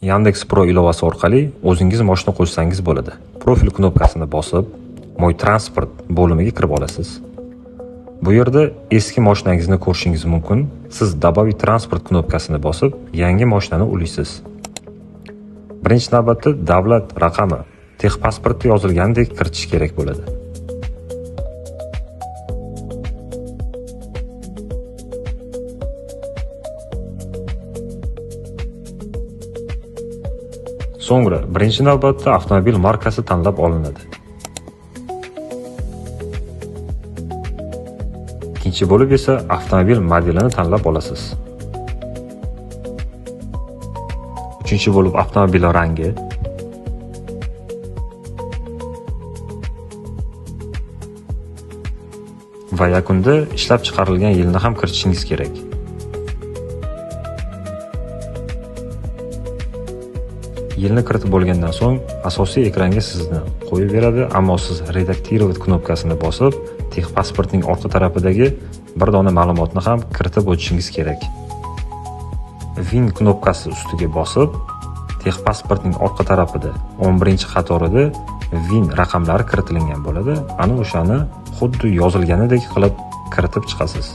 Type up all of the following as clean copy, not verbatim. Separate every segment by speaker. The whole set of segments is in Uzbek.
Speaker 1: Yandex Pro ilovasi orqali o'zingiz mashina qo'shsangiz bo'ladi. Profil knopkasini bosib, Moy transport bo'limiga kirib olasiz. Bu yerda eski mashinangizni ko'rishingiz mumkin. Siz Добавить transport knopkasini bosib, yangi mashinani ulaysiz. Birinchi navbatda davlat raqami texpasportda yozilgandek kiritish kerak bo'ladi. So'ngra birinchi navbatda avtomobil markasi tanlab olinadi. Ikkinchi bo'lib esa avtomobil modelini tanlab olasiz. Uchinchi bo'lib avtomobil rangi. Va yakunda ishlab chiqarilgan yilni ham kiritishingiz kerak. Yilni kiritib bo'lgandan so'ng asosiy ekranga sizni qo'yib beradi, ammo siz redaktirovat knopkasini bosib, texpasportning orqa tarafidagi bir dona ma'lumotni ham kiritib o'tishingiz kerak. VIN knopkasi ustiga bosib, texpasportning orqa tarafida 11-qatorida VIN raqamlari kiritilgan bo'ladi. Ana o'shani xuddi yozilganidek qilib kiritib chiqasiz.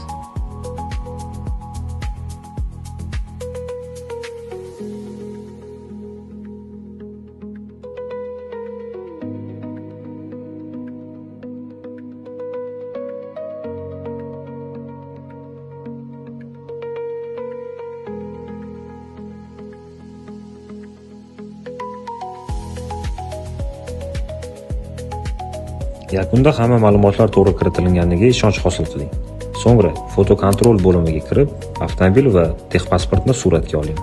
Speaker 1: Yakunda hamma ma'lumotlar to'g'ri kiritilganiga ishonch hosil qiling. So'ngra fotokontrol bo'limiga kirib, avtomobil va texpasportni suratga oling.